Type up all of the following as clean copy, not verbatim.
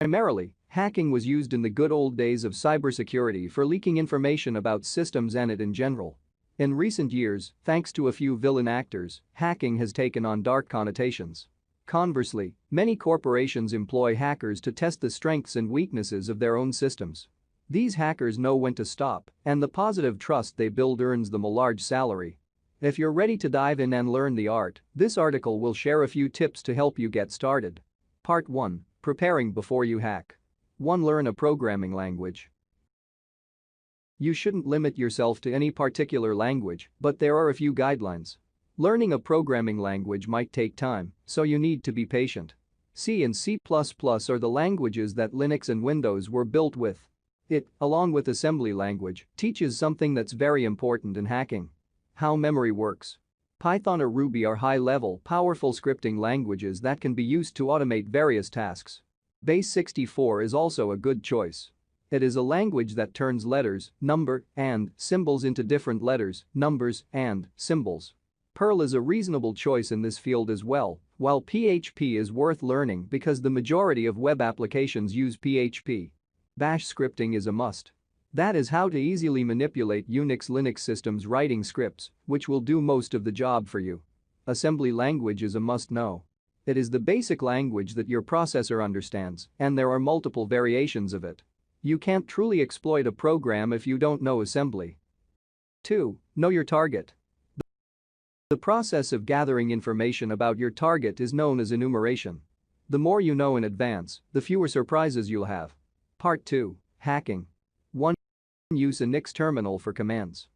Primarily, hacking was used in the good old days of cybersecurity for leaking information about systems and it in general. In recent years, thanks to a few villain actors, hacking has taken on dark connotations. Conversely, many corporations employ hackers to test the strengths and weaknesses of their own systems. These hackers know when to stop, and the positive trust they build earns them a large salary. If you're ready to dive in and learn the art, this article will share a few tips to help you get started. Part 1. Preparing before you hack. 1. Learn a programming language. You shouldn't limit yourself to any particular language, but there are a few guidelines. Learning a programming language might take time, so you need to be patient. C and C++ are the languages that Linux and Windows were built with. It, along with assembly language, teaches something that's very important in hacking: how memory works. Python or Ruby are high-level, powerful scripting languages that can be used to automate various tasks. Base64 is also a good choice. It is a language that turns letters, number, and symbols into different letters, numbers, and symbols. Perl is a reasonable choice in this field as well, while PHP is worth learning because the majority of web applications use PHP. Bash scripting is a must. That is how to easily manipulate Unix/Linux systems writing scripts, which will do most of the job for you. Assembly language is a must-know. It is the basic language that your processor understands, and there are multiple variations of it. You can't truly exploit a program if you don't know assembly. 2. Know your target. The process of gathering information about your target is known as enumeration. The more you know in advance, the fewer surprises you'll have. Part 2. Hacking. 1. Use a Nix terminal for commands.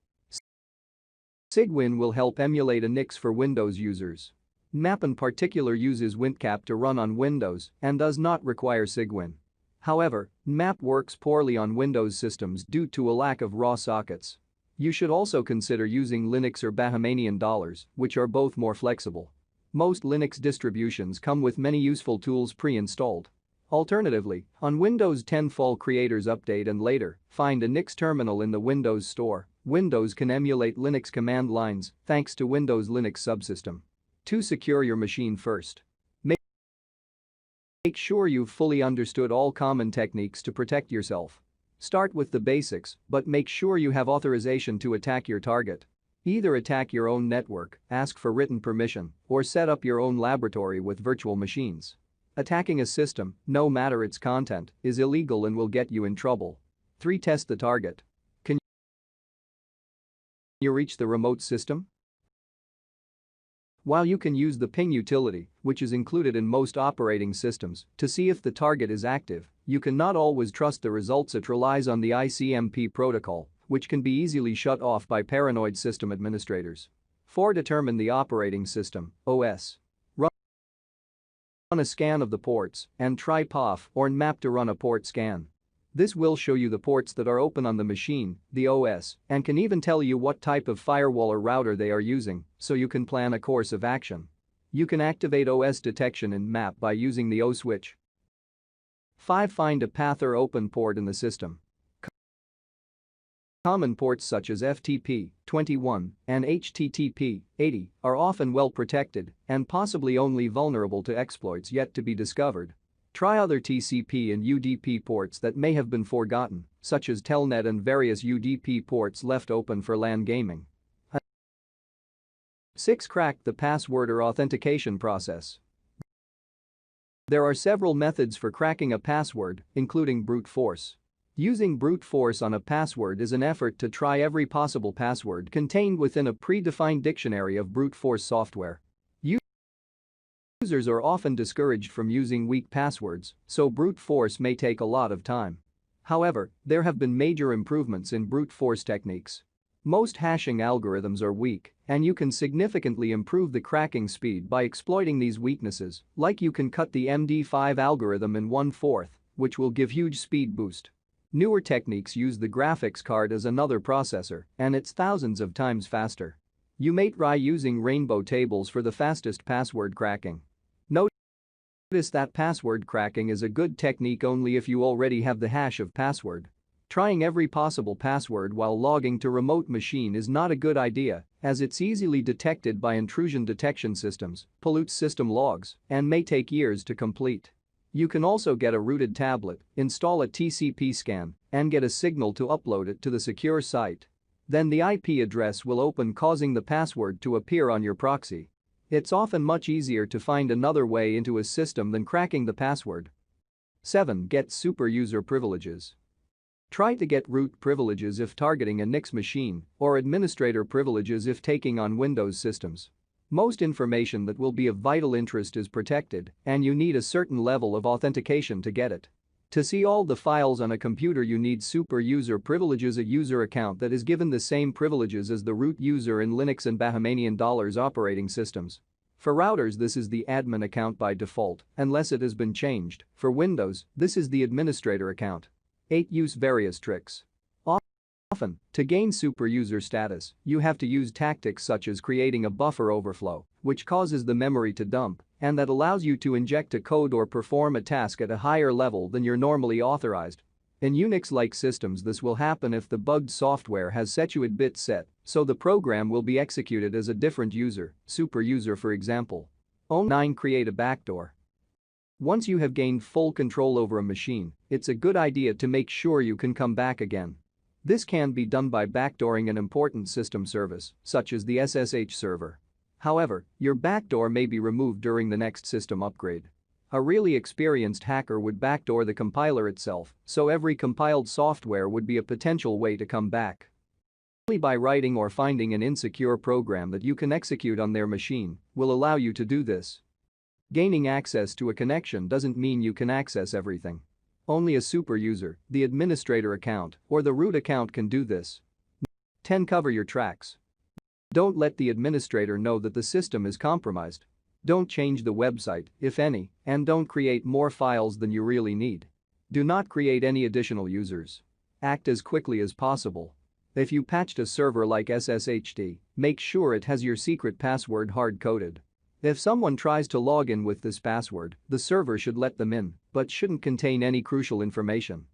Cygwin will help emulate a Nix for Windows users. Map in particular uses WinCap to run on Windows and does not require Cygwin. However, Map works poorly on Windows systems due to a lack of raw sockets. You should also consider using Linux or Bahamian dollars, which are both more flexible. Most Linux distributions come with many useful tools pre-installed. Alternatively, on Windows 10 Fall Creators Update and later, find a Nix terminal in the Windows Store. Windows can emulate Linux command lines thanks to Windows Linux subsystem. 2. Secure your machine first. Make sure you've fully understood all common techniques to protect yourself. Start with the basics, but make sure you have authorization to attack your target. Either attack your own network, ask for written permission, or set up your own laboratory with virtual machines. Attacking a system, no matter its content, is illegal and will get you in trouble. 3. Test the target. Can you reach the remote system? While you can use the ping utility, which is included in most operating systems, to see if the target is active, you cannot always trust the results. It relies on the ICMP protocol, which can be easily shut off by paranoid system administrators. 4. Determine the operating system, OS. Run a scan of the ports and try POF or Nmap to run a port scan. This will show you the ports that are open on the machine, the OS, and can even tell you what type of firewall or router they are using, so you can plan a course of action. You can activate OS detection in Nmap by using the O switch. 5. Find a path or open port in the system. Common ports such as FTP 21 and HTTP 80 are often well protected and possibly only vulnerable to exploits yet to be discovered. Try other TCP and UDP ports that may have been forgotten, such as Telnet and various UDP ports left open for LAN gaming. 6. Crack the password or authentication process. There are several methods for cracking a password, including brute force. Using brute force on a password is an effort to try every possible password contained within a predefined dictionary of brute force software. Users are often discouraged from using weak passwords, so brute force may take a lot of time. However, there have been major improvements in brute force techniques. Most hashing algorithms are weak, and you can significantly improve the cracking speed by exploiting these weaknesses, like you can cut the MD5 algorithm in 1/4, which will give huge speed boost. Newer techniques use the graphics card as another processor, and it's thousands of times faster. You may try using rainbow tables for the fastest password cracking. Notice that password cracking is a good technique only if you already have the hash of password. Trying every possible password while logging to remote machine is not a good idea, as it's easily detected by intrusion detection systems, pollutes system logs, and may take years to complete. You can also get a rooted tablet, install a TCP scan, and get a signal to upload it to the secure site. Then the IP address will open, causing the password to appear on your proxy. It's often much easier to find another way into a system than cracking the password. 7. Get super user privileges. Try to get root privileges if targeting a Linux machine, or administrator privileges if taking on Windows systems. Most information that will be of vital interest is protected, and you need a certain level of authentication to get it. To see all the files on a computer, you need super user privileges, a user account that is given the same privileges as the root user in Linux and Bahamian dollars operating systems. For routers, this is the admin account by default, unless it has been changed. For Windows, this is the administrator account. 8. Use various tricks. Often, to gain super user status, you have to use tactics such as creating a buffer overflow, which causes the memory to dump, and that allows you to inject a code or perform a task at a higher level than you're normally authorized. In Unix-like systems, this will happen if the bugged software has SETUID bit set, so the program will be executed as a different user, super user for example. 9. Create a backdoor. Once you have gained full control over a machine, it's a good idea to make sure you can come back again. This can be done by backdooring an important system service, such as the SSH server. However, your backdoor may be removed during the next system upgrade. A really experienced hacker would backdoor the compiler itself, so every compiled software would be a potential way to come back. Only by writing or finding an insecure program that you can execute on their machine will allow you to do this. Gaining access to a connection doesn't mean you can access everything. Only a super user, the administrator account, or the root account can do this. 10. Cover your tracks. Don't let the administrator know that the system is compromised. Don't change the website, if any, and don't create more files than you really need. Do not create any additional users. Act as quickly as possible. If you patched a server like SSHD, make sure it has your secret password hard-coded. If someone tries to log in with this password, the server should let them in, but shouldn't contain any crucial information.